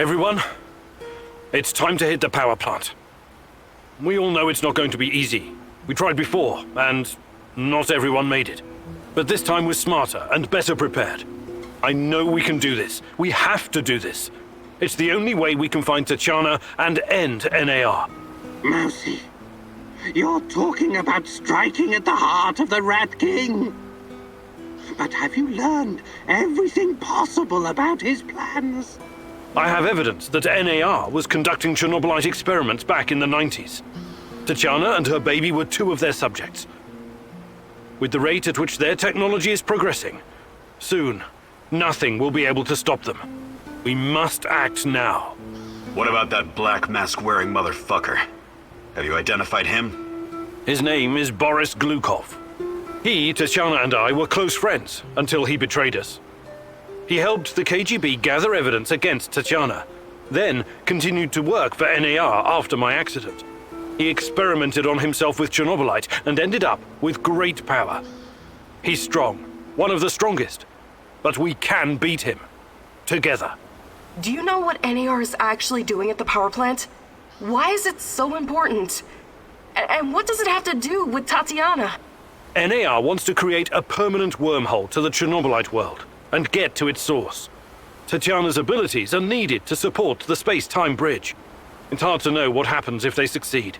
Everyone, it's time to hit the power plant. We all know it's not going to be easy. We tried before, and not everyone made it. But this time we're smarter and better prepared. I know we can do this. We have to do this. It's the only way we can find Tatyana and end NAR. Mousy, you're talking about striking at the heart of the Rat King. But have you learned everything possible about his plans? I have evidence that NAR was conducting Chernobylite experiments back in the 90s. Tatyana and her baby were two of their subjects. With the rate at which their technology is progressing, soon, nothing will be able to stop them. We must act now. What about that black mask-wearing motherfucker? Have you identified him? His name is Boris Glukov. He, Tatyana, and I were close friends until he betrayed us. He helped the KGB gather evidence against Tatyana, then continued to work for NAR after my accident. He experimented on himself with Chernobylite and ended up with great power. He's strong, one of the strongest, but we can beat him. Together. Do you know what NAR is actually doing at the power plant? Why is it so important? And what does it have to do with Tatyana? NAR wants to create a permanent wormhole to the Chernobylite world and get to its source. Tatyana's abilities are needed to support the space-time bridge. It's hard to know what happens if they succeed.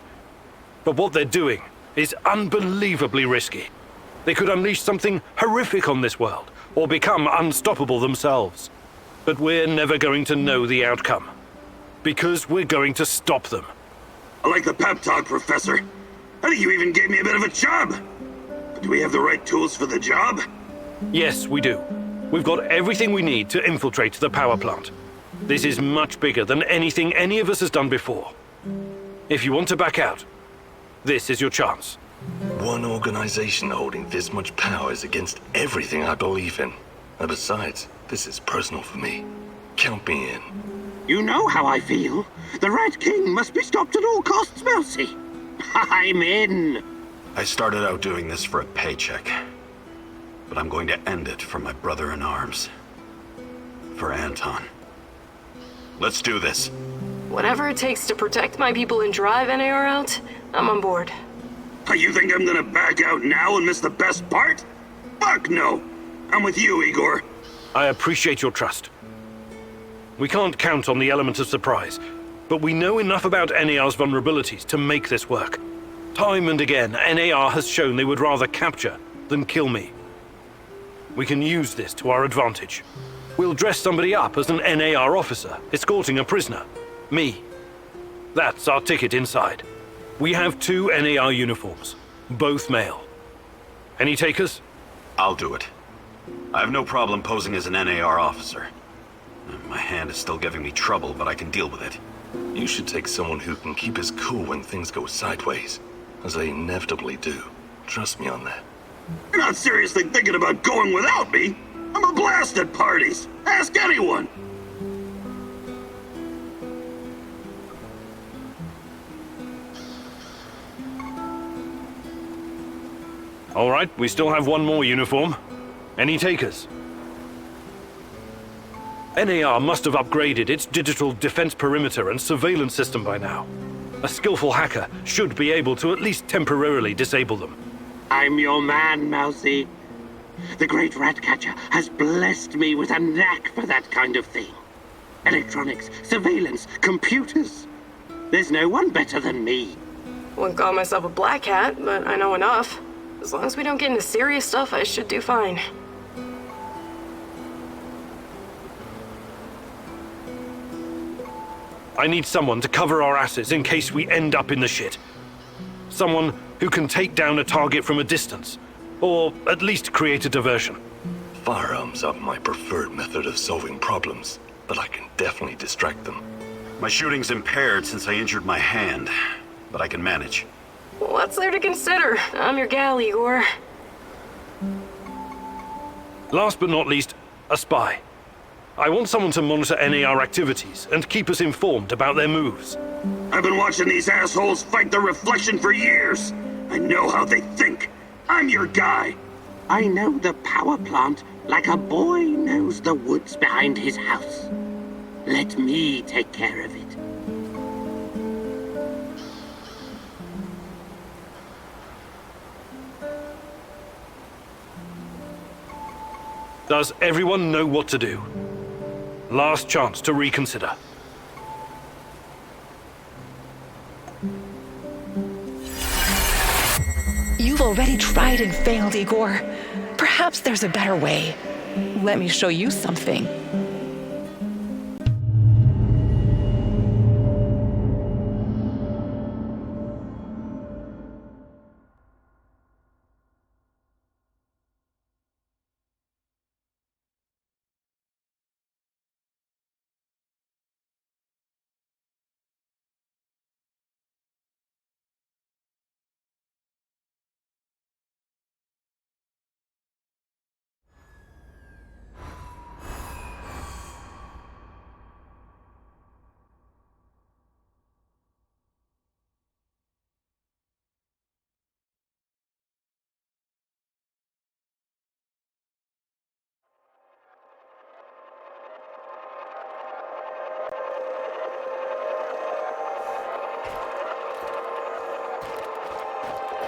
But what they're doing is unbelievably risky. They could unleash something horrific on this world, or become unstoppable themselves. But we're never going to know the outcome, because we're going to stop them. I like the pep talk, Professor. I think you even gave me a bit of a job. But do we have the right tools for the job? Yes, we do. We've got everything we need to infiltrate the power plant. This is much bigger than anything any of us has done before. If you want to back out, this is your chance. One organization holding this much power is against everything I believe in. And besides, this is personal for me. Count me in. You know how I feel. The Rat King must be stopped at all costs, Mousy. I'm in. I started out doing this for a paycheck. But I'm going to end it for my brother in arms. For Anton. Let's do this. Whatever it takes to protect my people and drive NAR out, I'm on board. You think I'm gonna back out now and miss the best part? Fuck no. I'm with you, Igor. I appreciate your trust. We can't count on the element of surprise, but we know enough about NAR's vulnerabilities to make this work. Time and again, NAR has shown they would rather capture than kill me. We can use this to our advantage. We'll dress somebody up as an NAR officer, escorting a prisoner. Me. That's our ticket inside. We have 2 NAR uniforms, both male. Any takers? I'll do it. I have no problem posing as an NAR officer. My hand is still giving me trouble, but I can deal with it. You should take someone who can keep his cool when things go sideways, as they inevitably do. Trust me on that. You're not seriously thinking about going without me? I'm a blast at parties. Ask anyone. All right, we still have one more uniform. Any takers? NAR must have upgraded its digital defense perimeter and surveillance system by now. A skillful hacker should be able to at least temporarily disable them. I'm your man, Mousy. The great Ratcatcher has blessed me with a knack for that kind of thing. Electronics, surveillance, computers. There's no one better than me. Wouldn't call myself a black hat, but I know enough. As long as we don't get into serious stuff, I should do fine. I need someone to cover our asses in case we end up in the shit. Someone who can take down a target from a distance, or at least create a diversion. Firearms are my preferred method of solving problems, but I can definitely distract them. My shooting's impaired since I injured my hand, but I can manage. What's there to consider? I'm your gal, Igor. Last but not least, a spy. I want someone to monitor NAR activities and keep us informed about their moves. I've been watching these assholes fight the reflection for years. I know how they think. I'm your guy. I know the power plant like a boy knows the woods behind his house. Let me take care of it. Does everyone know what to do? Last chance to reconsider. You've already tried and failed, Igor. Perhaps there's a better way. Let me show you something.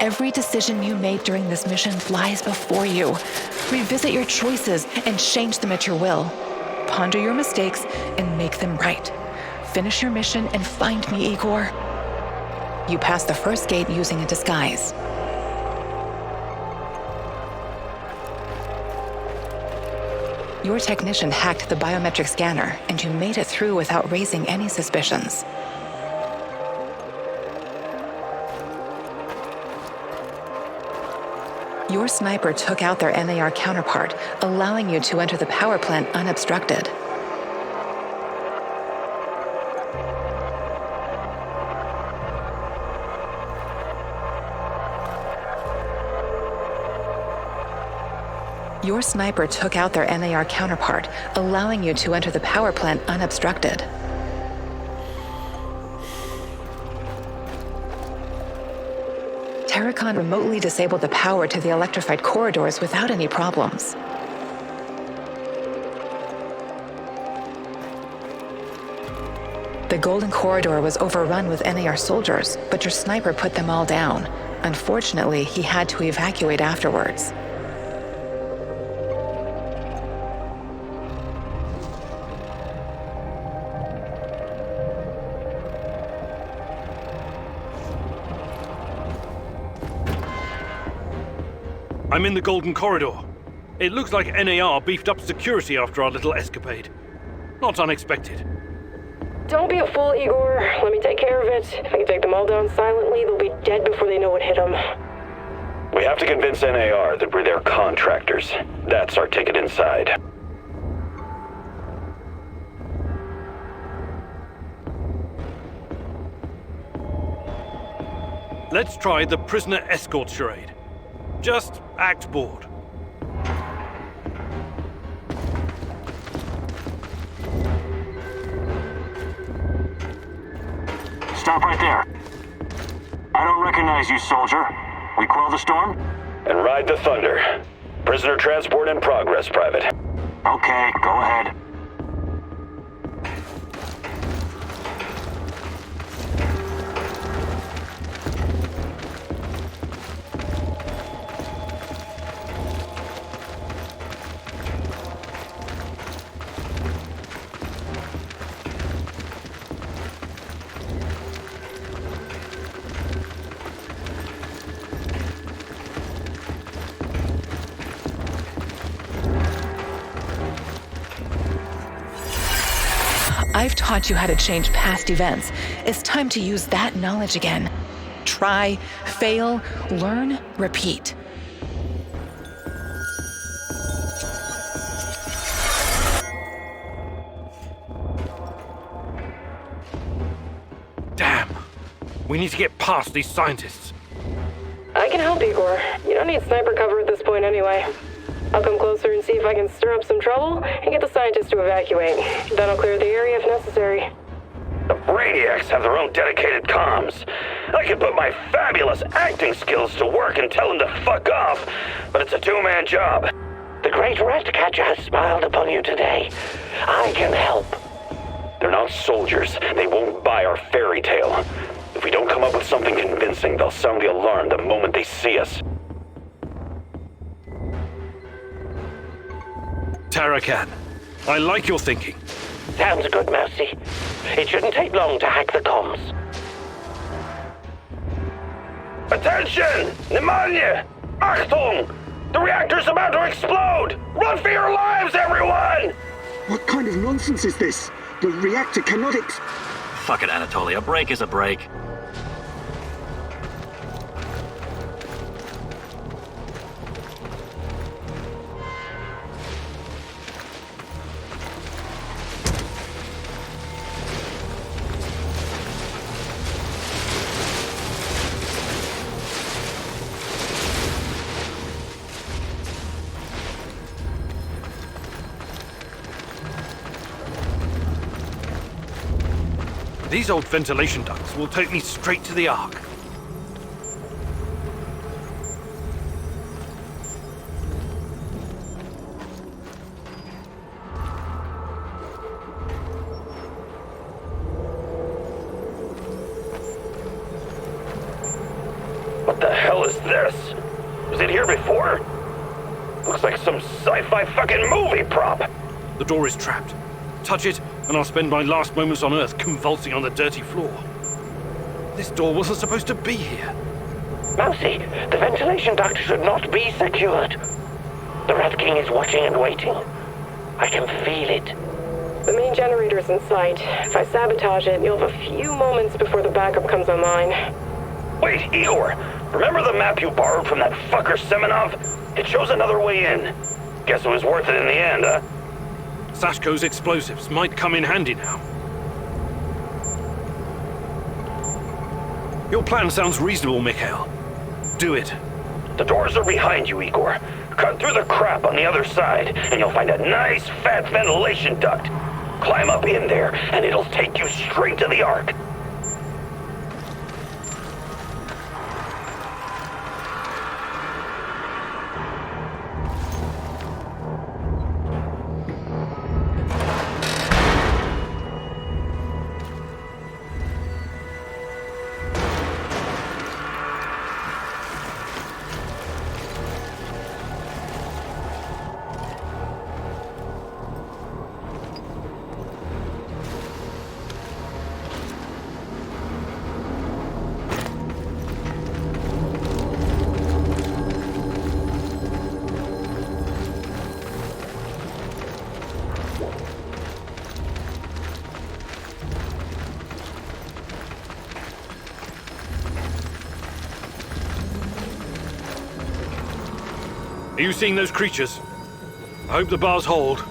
Every decision you made during this mission lies before you. Revisit your choices and change them at your will. Ponder your mistakes and make them right. Finish your mission and find me, Igor. You passed the first gate using a disguise. Your technician hacked the biometric scanner, and you made it through without raising any suspicions. Your sniper took out their NAR counterpart, allowing you to enter the power plant unobstructed. Your sniper took out their NAR counterpart, allowing you to enter the power plant unobstructed. Terracon remotely disabled the power to the electrified corridors without any problems. The Golden Corridor was overrun with NAR soldiers, but your sniper put them all down. Unfortunately, he had to evacuate afterwards. I'm in the Golden Corridor. It looks like NAR beefed up security after our little escapade. Not unexpected. Don't be a fool, Igor. Let me take care of it. If I can take them all down silently, they'll be dead before they know what hit them. We have to convince NAR that we're their contractors. That's our ticket inside. Let's try the prisoner escort charade. Just act bored. Stop right there. I don't recognize you, soldier. We quell the storm? And ride the thunder. Prisoner transport in progress, Private. Okay, go ahead. I've taught you how to change past events. It's time to use that knowledge again. Try, fail, learn, repeat. Damn. We need to get past these scientists. I can help, Igor. You don't need sniper cover at this point anyway. I'll come closer and see if I can stir up some trouble and get the scientists to evacuate. Then I'll clear the area if necessary. The Brainiacs have their own dedicated comms. I can put my fabulous acting skills to work and tell them to fuck off, but it's a two-man job. The great Ratcatcher has smiled upon you today. I can help. They're not soldiers. They won't buy our fairy tale. If we don't come up with something convincing, they'll sound the alarm the moment they see us. Tarakan, I like your thinking. Sounds good, Mousy. It shouldn't take long to hack the comms. Attention! Pneumonia! Achtung! The reactor's about to explode! Run for your lives, everyone! What kind of nonsense is this? The reactor cannot Fuck it, Anatoly. A break is a break. These old ventilation ducts will take me straight to the Ark. What the hell is this? Was it here before? Looks like some sci-fi fucking movie prop. The door is trapped. Touch it, and I'll spend my last moments on Earth convulsing on the dirty floor. This door wasn't supposed to be here. Mousy, the ventilation duct should not be secured. The Rat King is watching and waiting. I can feel it. The main generator's in sight. If I sabotage it, you'll have a few moments before the backup comes online. Wait, Igor! Remember the map you borrowed from that fucker Semenov? It shows another way in. Guess it was worth it in the end, huh? Sashko's explosives might come in handy now. Your plan sounds reasonable, Mikhail. Do it. The doors are behind you, Igor. Cut through the crap on the other side, and you'll find a nice, fat ventilation duct. Climb up in there, and it'll take you straight to the Ark. Are you seeing those creatures? I hope the bars hold.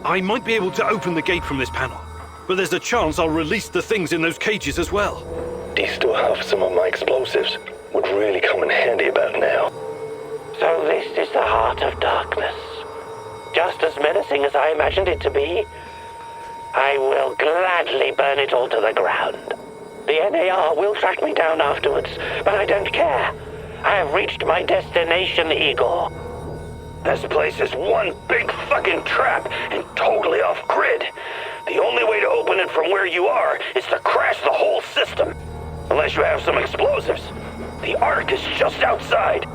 I might be able to open the gate from this panel, but there's a chance I'll release the things in those cages as well. Do you still have some of my explosives? Would really come in handy about now. So this is the heart of darkness. Just as menacing as I imagined it to be. I will gladly burn it all to the ground. The NAR will track me down afterwards, but I don't care. I have reached my destination, Igor. This place is one big fucking trap and totally off-grid. The only way to open it from where you are is to crash the whole system. Unless you have some explosives. The Ark is just outside.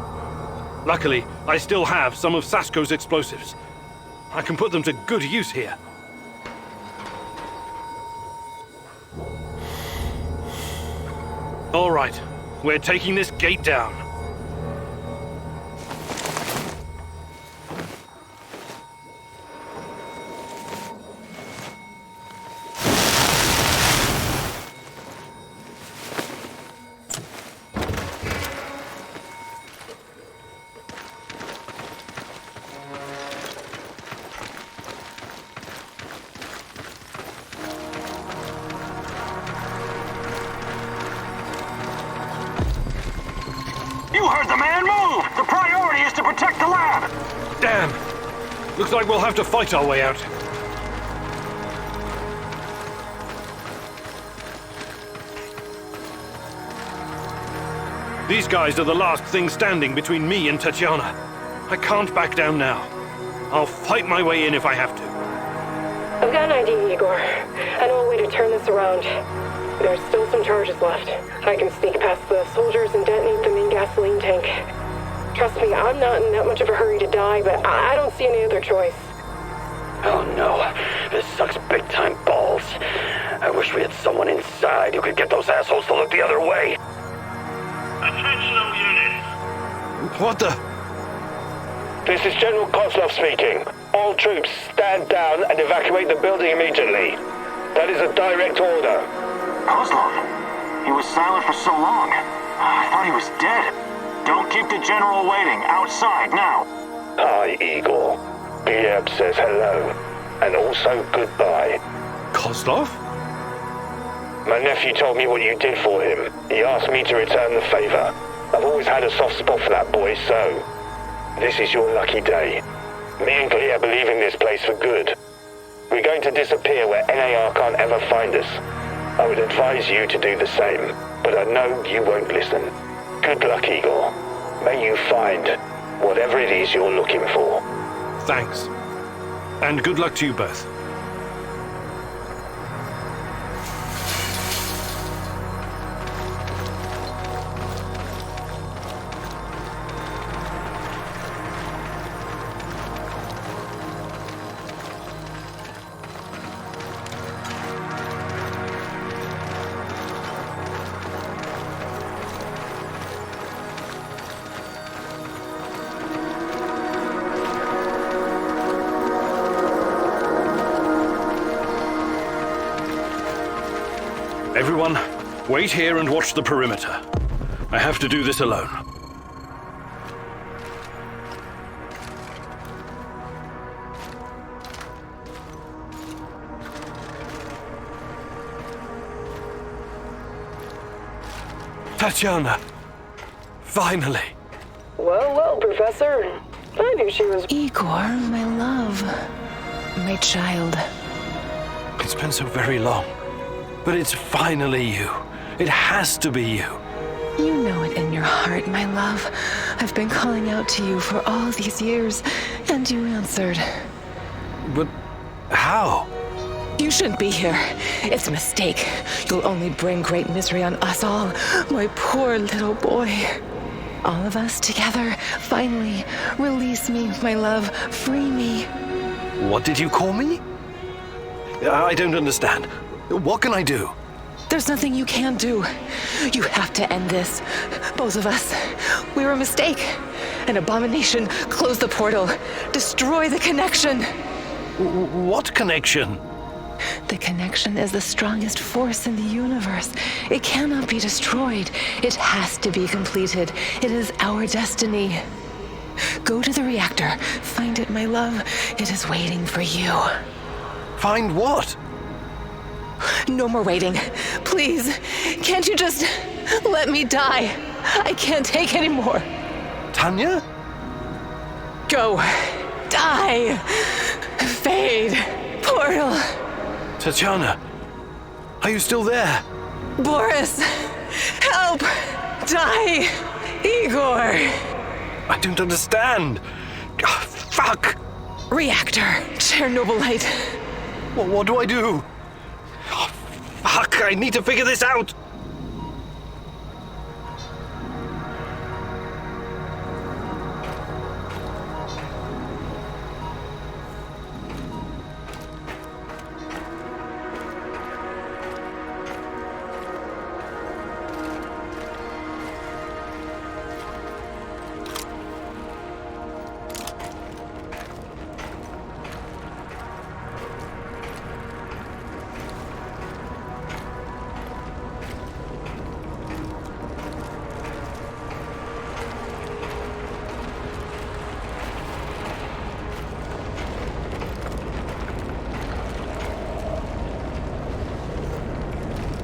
Luckily, I still have some of Sashko's explosives. I can put them to good use here. All right, we're taking this gate down. You heard the man move! The priority is to protect the lab! Damn! Looks like we'll have to fight our way out. These guys are the last thing standing between me and Tatyana. I can't back down now. I'll fight my way in if I have to. I've got an idea, Igor. I know a way to turn this around. There's still some charges left. I can sneak past the soldiers and detonate the main gasoline tank. Trust me, I'm not in that much of a hurry to die, but I don't see any other choice. Oh no, this sucks big time balls. I wish we had someone inside who could get those assholes to look the other way. Attention all units. What the? This is General Kozlov speaking. All troops, stand down and evacuate the building immediately. That is a direct order. Kozlov? He was silent for so long. I thought he was dead. Don't keep the General waiting. Outside, now. Hi, Igor. Gleb says hello. And also goodbye. Kozlov? My nephew told me what you did for him. He asked me to return the favor. I've always had a soft spot for that boy, so... this is your lucky day. Me and Gleb are leaving this place for good. We're going to disappear where NAR can't ever find us. I would advise you to do the same, but I know you won't listen. Good luck, Igor. May you find whatever it is you're looking for. Thanks. And good luck to you both. Everyone, wait here and watch the perimeter. I have to do this alone. Tatyana! Finally! Well, Professor. I knew she was... Igor, my love. My child. It's been so very long. But it's finally you. It has to be you. You know it in your heart, my love. I've been calling out to you for all these years, and you answered. But how? You shouldn't be here. It's a mistake. You'll only bring great misery on us all. My poor little boy. All of us together, finally. Release me, my love. Free me. What did you call me? I don't understand. What can I do? There's nothing you can do. You have to end this. Both of us. We're a mistake. An abomination. Close the portal. Destroy the connection. What connection? The connection is the strongest force in the universe. It cannot be destroyed. It has to be completed. It is our destiny. Go to the reactor. Find it, my love. It is waiting for you. Find what? No more waiting. Please, can't you just let me die? I can't take any more. Tanya? Go. Die. Fade. Portal. Tatyana, are you still there? Boris, help. Die. Igor. I don't understand. Ah, fuck. Reactor. Chernobylite. What do I do? Oh, fuck, I need to figure this out.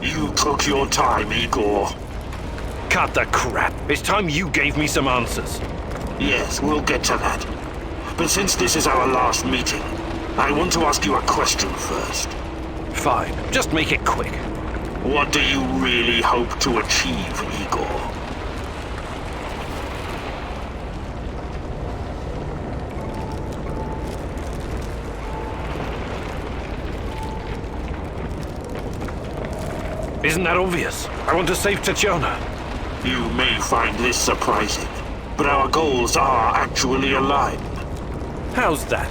You took your time, Igor. Cut the crap. It's time you gave me some answers. Yes, we'll get to that. But since this is our last meeting, I want to ask you a question first. Fine, just make it quick. What do you really hope to achieve, Igor? Isn't that obvious? I want to save Tatyana. You may find this surprising, but our goals are actually aligned. How's that?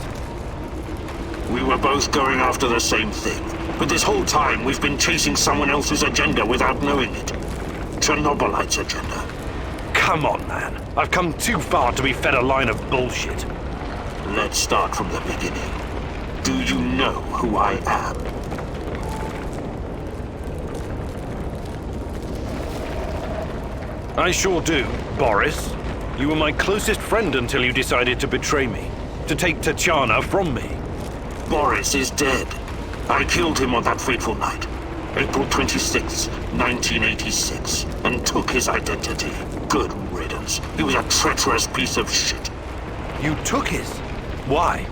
We were both going after the same thing, but this whole time we've been chasing someone else's agenda without knowing it. Chernobylite's agenda. Come on, man. I've come too far to be fed a line of bullshit. Let's start from the beginning. Do you know who I am? I sure do, Boris. You were my closest friend until you decided to betray me. To take Tatyana from me. Boris is dead. I killed him on that fateful night, April 26, 1986, and took his identity. Good riddance. He was a treacherous piece of shit. You took his? Why?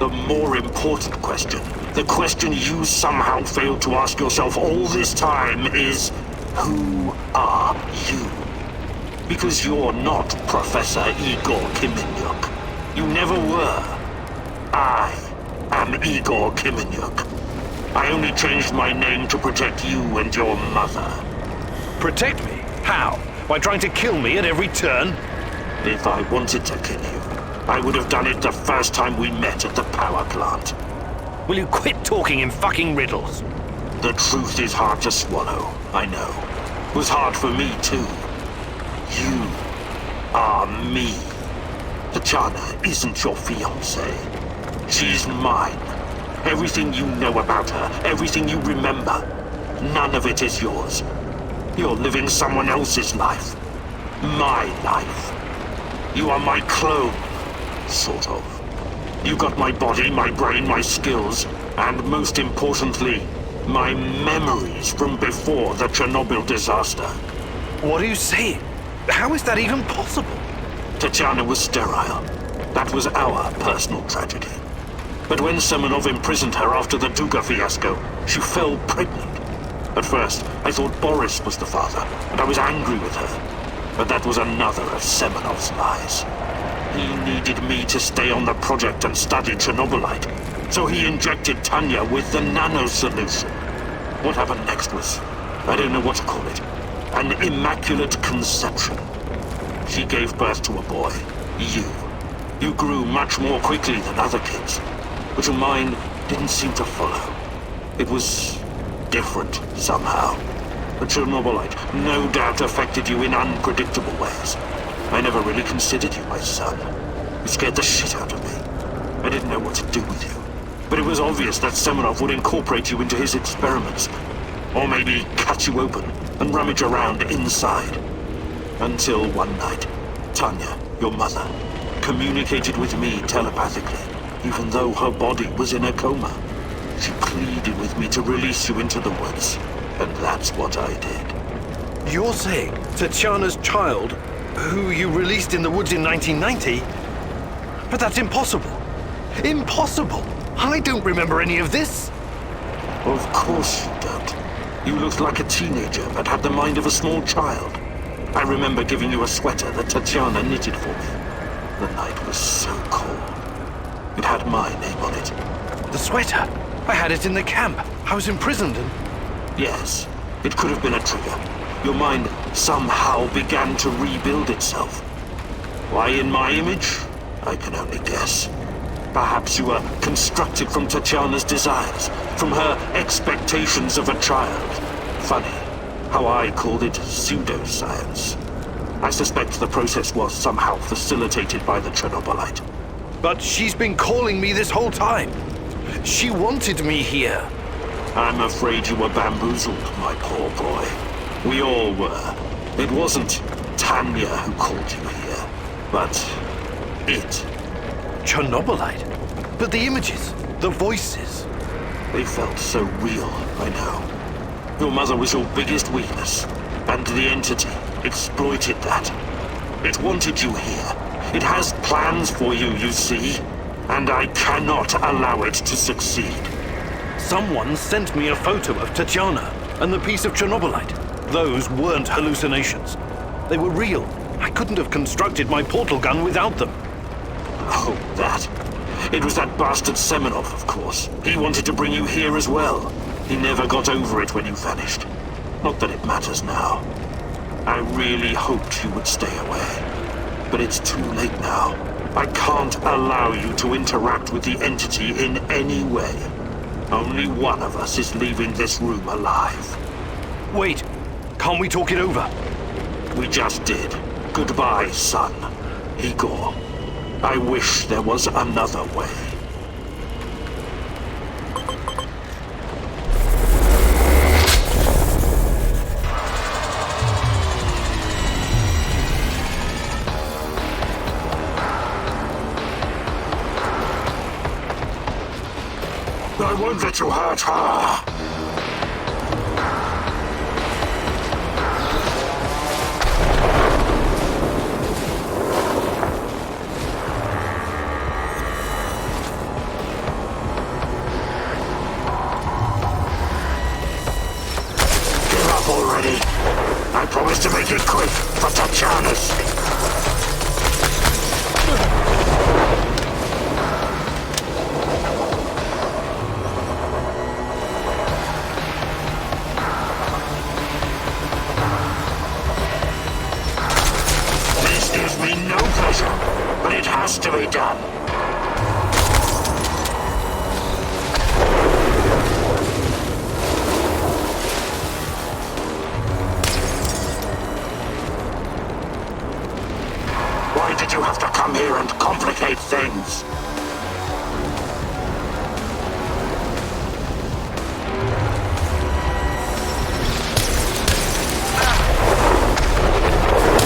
The more important question, the question you somehow failed to ask yourself all this time is, who are you? Because you're not Professor Igor Khymynuk. You never were. I am Igor Khymynuk. I only changed my name to protect you and your mother. Protect me? How? By trying to kill me at every turn? If I wanted to kill you, I would have done it the first time we met at the power plant. Will you quit talking in fucking riddles? The truth is hard to swallow, I know. It was hard for me too. You are me. Tatyana isn't your fiancée. She's mine. Everything you know about her, everything you remember, none of it is yours. You're living someone else's life. My life. You are my clone, sort of. You got my body, my brain, my skills, and most importantly, my memories from before the Chernobyl disaster. What are you saying? How is that even possible? Tatyana was sterile. That was our personal tragedy. But when Semenov imprisoned her after the Duga fiasco, she fell pregnant. At first, I thought Boris was the father, and I was angry with her. But that was another of Semenov's lies. He needed me to stay on the project and study Chernobylite, so he injected Tanya with the nano solution. What happened next was, I don't know what to call it, an immaculate conception. She gave birth to a boy, you. You grew much more quickly than other kids, but your mind didn't seem to follow. It was different somehow. The Chernobylite no doubt affected you in unpredictable ways. I never really considered you my son. You scared the shit out of me. I didn't know what to do with you. But it was obvious that Semenov would incorporate you into his experiments. Or maybe cut you open and rummage around inside. Until one night, Tanya, your mother, communicated with me telepathically, even though her body was in a coma. She pleaded with me to release you into the woods, and that's what I did. You're saying Tatyana's child, who you released in the woods in 1990? But that's impossible. Impossible! I don't remember any of this. Of course you don't. You looked like a teenager, but had the mind of a small child. I remember giving you a sweater that Tatyana knitted for me. The night was so cold. It had my name on it. The sweater? I had it in the camp. I was imprisoned and... Yes, it could have been a trigger. Your mind somehow began to rebuild itself. Why in my image? I can only guess. Perhaps you were constructed from Tatyana's desires, from her expectations of a child. Funny how I called it pseudoscience. I suspect the process was somehow facilitated by the Chernobylite. But she's been calling me this whole time. She wanted me here. I'm afraid you were bamboozled, my poor boy. We all were. It wasn't Tanya who called you here, but it. Chernobylite? But the images, the voices. They felt so real, I know. Your mother was your biggest weakness, and the entity exploited that. It wanted you here. It has plans for you, you see, and I cannot allow it to succeed. Someone sent me a photo of Tatyana and the piece of Chernobylite. Those weren't hallucinations. They were real. I couldn't have constructed my portal gun without them. Oh, that. It was that bastard Semenov, of course. He wanted to bring you here as well. He never got over it when you vanished. Not that it matters now. I really hoped you would stay away. But it's too late now. I can't allow you to interact with the entity in any way. Only one of us is leaving this room alive. Wait, can't we talk it over? We just did. Goodbye, son. Igor. I wish there was another way. I won't let you hurt her! Give up already! I promise to make it quick for Tatyana's sake. But it has to be done. Why did you have to come here and complicate things?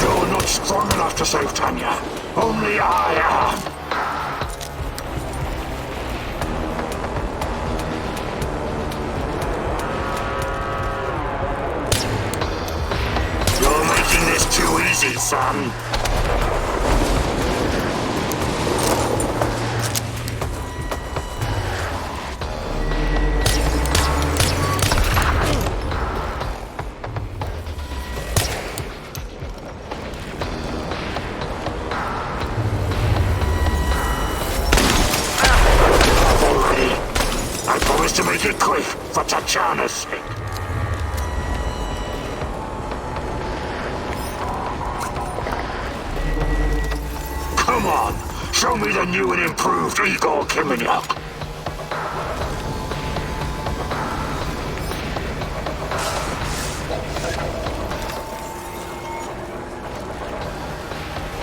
You're not strong enough to save Tanya. Only I am! You're making this too easy, son. To make it quick for Tatyana's sake. Come on, show me the new and improved Igor Khymynuk.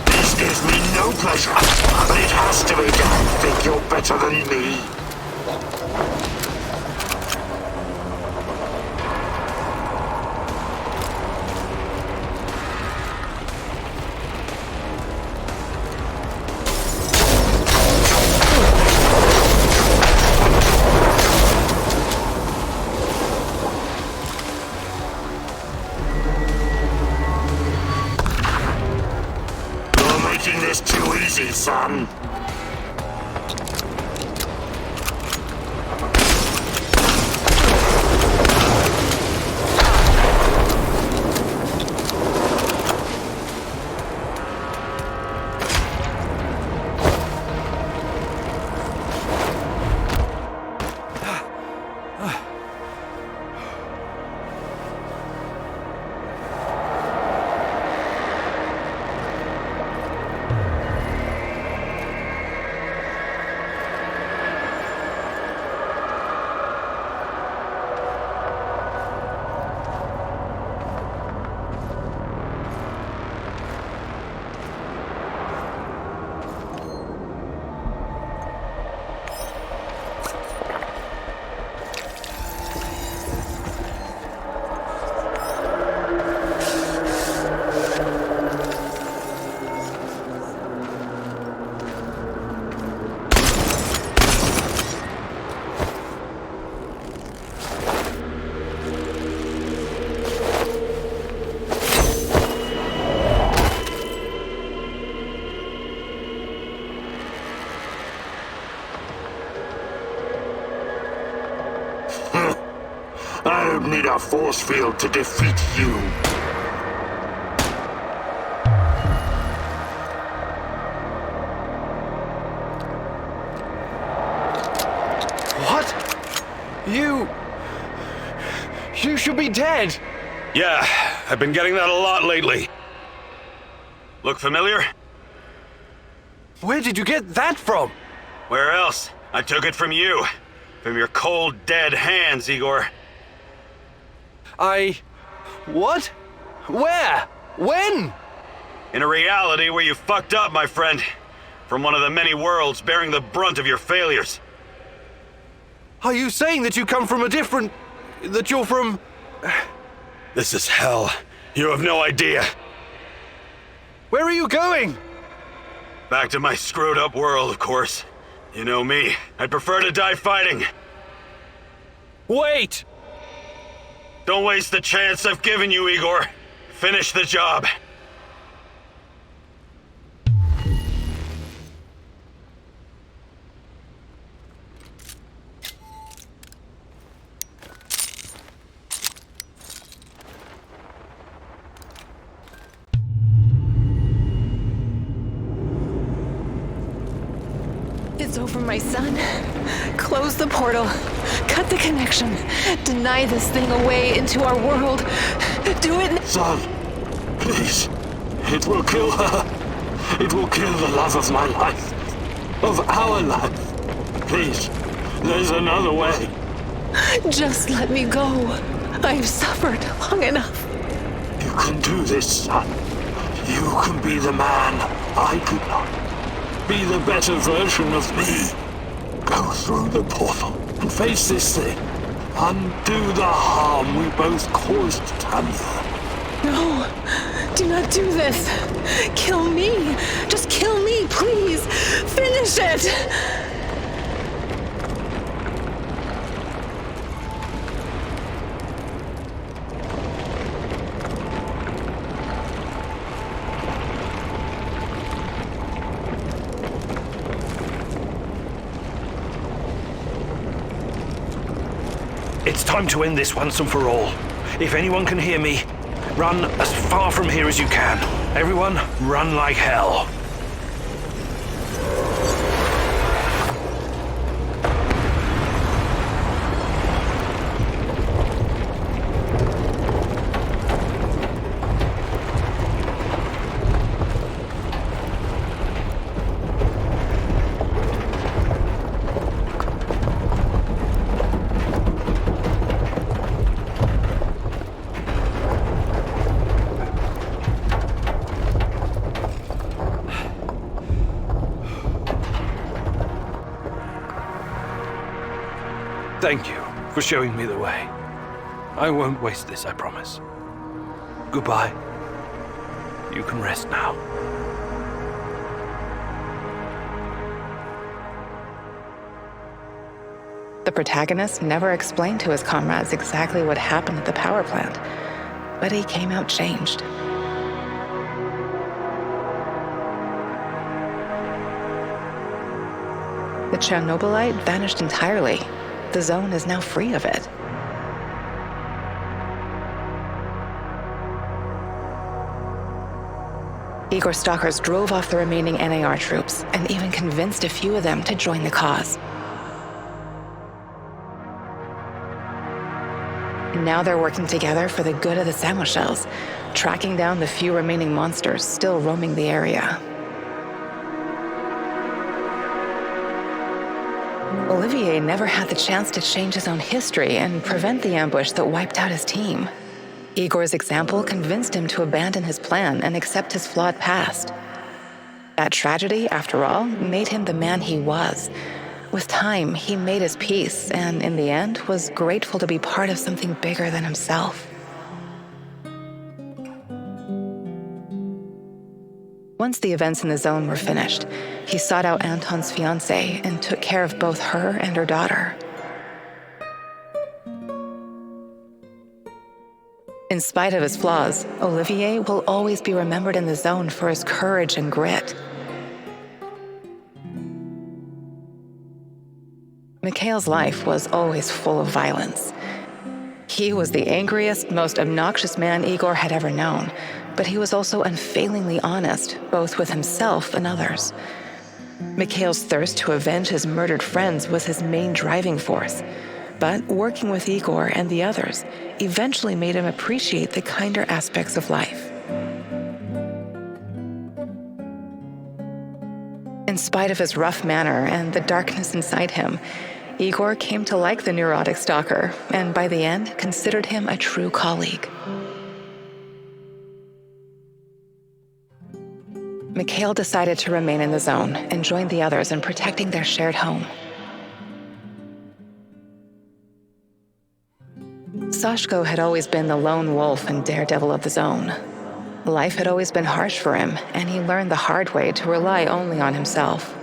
This gives me no pleasure, but it has to be done. Think you're better than me? This too easy, son. I don't need a force field to defeat you. What? You should be dead. Yeah, I've been getting that a lot lately. Look familiar? Where did you get that from? Where else? I took it from you. From your cold, dead hands, Igor. What? Where? When? In a reality where you fucked up, my friend. From one of the many worlds bearing the brunt of your failures. Are you saying that you come from a different... that you're from... This is hell. You have no idea. Where are you going? Back to my screwed up world, of course. You know me. I'd prefer to die fighting. Wait! Don't waste the chance I've given you, Igor. Finish the job. It's over, my son. Close the portal. Cut the connection. Deny this thing away into our world. Do it. Son, please. It will kill her. It will kill the love of my life. Of our life. Please, there's another way. Just let me go. I've suffered long enough. You can do this, son. You can be the man I could not. Be the better version of me. Go through the portal and face this thing. Undo the harm we both caused Tatyana. No, do not do this. Kill me. Just kill me, please. Finish it. It's time to end this once and for all. If anyone can hear me, run as far from here as you can. Everyone, run like hell. Thank you for showing me the way. I won't waste this, I promise. Goodbye. You can rest now. The protagonist never explained to his comrades exactly what happened at the power plant, but he came out changed. The Chernobylite vanished entirely. The zone is now free of it. Igor stalkers drove off the remaining NAR troops and even convinced a few of them to join the cause. Now they're working together for the good of the Samoshels, tracking down the few remaining monsters still roaming the area. Olivier never had the chance to change his own history and prevent the ambush that wiped out his team. Igor's example convinced him to abandon his plan and accept his flawed past. That tragedy, after all, made him the man he was. With time, he made his peace and, in the end, was grateful to be part of something bigger than himself. Once the events in the zone were finished, he sought out Anton's fiancée and took care of both her and her daughter. In spite of his flaws, Olivier will always be remembered in the zone for his courage and grit. Mikhail's life was always full of violence. He was the angriest, most obnoxious man Igor had ever known, but he was also unfailingly honest, both with himself and others. Mikhail's thirst to avenge his murdered friends was his main driving force, But working with Igor and the others eventually made him appreciate the kinder aspects of life. In spite of his rough manner and the darkness inside him, Igor came to like the neurotic stalker, and by the end, considered him a true colleague. Mikhail decided to remain in the zone and join the others in protecting their shared home. Sashko had always been the lone wolf and daredevil of the zone. Life had always been harsh for him, and he learned the hard way to rely only on himself.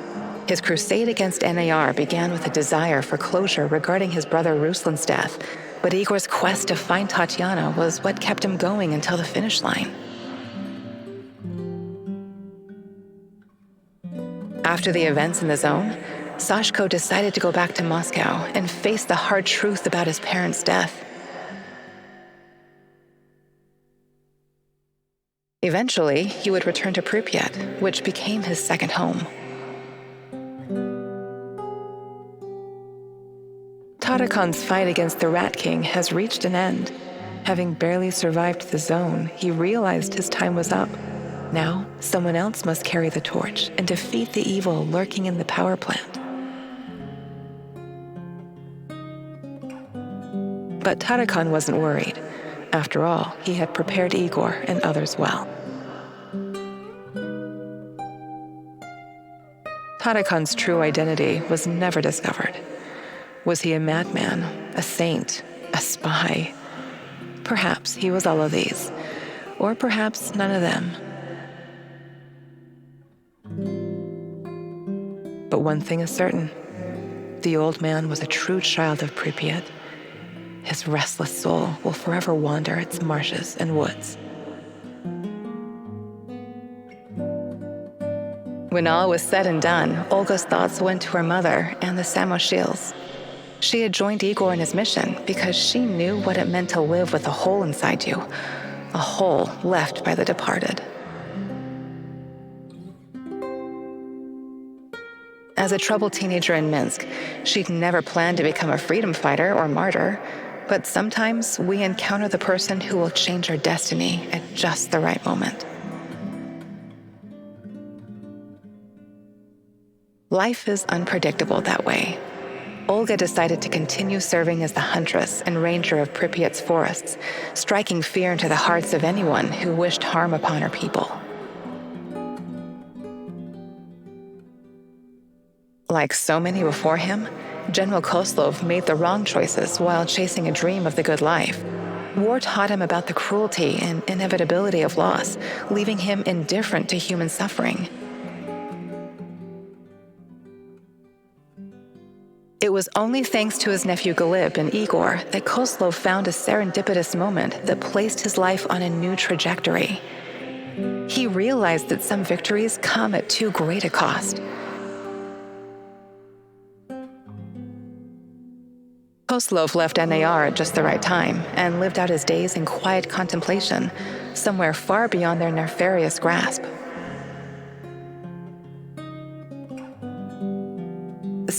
His crusade against NAR began with a desire for closure regarding his brother Ruslan's death, but Igor's quest to find Tatyana was what kept him going until the finish line. After the events in the zone, Sashko decided to go back to Moscow and face the hard truth about his parents' death. Eventually, he would return to Pripyat, which became his second home. Tatyana's fight against the Rat King has reached an end. Having barely survived the zone, he realized his time was up. Now, someone else must carry the torch and defeat the evil lurking in the power plant. But Tatyana wasn't worried. After all, he had prepared Igor and others well. Tatyana's true identity was never discovered. Was he a madman, a saint, a spy? Perhaps he was all of these, or perhaps none of them. But one thing is certain. The old man was a true child of Pripyat. His restless soul will forever wander its marshes and woods. When all was said and done, Olga's thoughts went to her mother and the Samoshils. She had joined Igor in his mission because she knew what it meant to live with a hole inside you, a hole left by the departed. As a troubled teenager in Minsk, she'd never planned to become a freedom fighter or martyr, but sometimes we encounter the person who will change our destiny at just the right moment. Life is unpredictable that way. Olga decided to continue serving as the huntress and ranger of Pripyat's forests, striking fear into the hearts of anyone who wished harm upon her people. Like so many before him, General Koslov made the wrong choices while chasing a dream of the good life. War taught him about the cruelty and inevitability of loss, leaving him indifferent to human suffering. It was only thanks to his nephew Galib and Igor that Koslov found a serendipitous moment that placed his life on a new trajectory. He realized that some victories come at too great a cost. Koslov left NAR at just the right time and lived out his days in quiet contemplation, somewhere far beyond their nefarious grasp.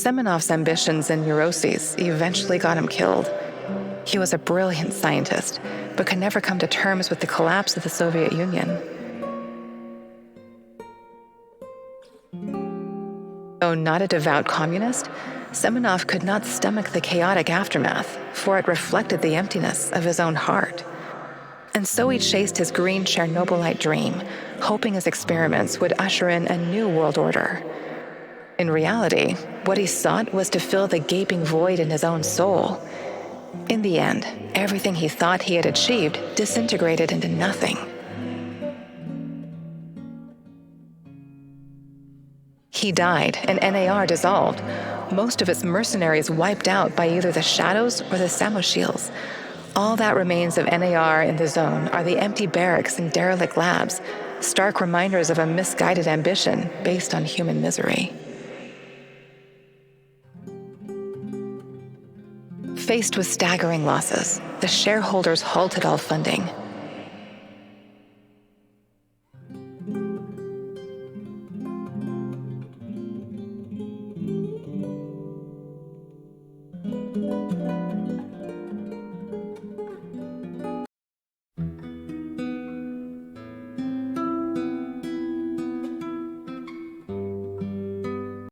Semenov's ambitions and neuroses eventually got him killed. He was a brilliant scientist, but could never come to terms with the collapse of the Soviet Union. Though not a devout communist, Semenov could not stomach the chaotic aftermath, for it reflected the emptiness of his own heart. And so he chased his green Chernobylite dream, hoping his experiments would usher in a new world order. In reality, what he sought was to fill the gaping void in his own soul. In the end, everything he thought he had achieved disintegrated into nothing. He died, and NAR dissolved, most of its mercenaries wiped out by either the Shadows or the Samoshils. All that remains of NAR in the zone are the empty barracks and derelict labs, stark reminders of a misguided ambition based on human misery. Faced with staggering losses, the shareholders halted all funding.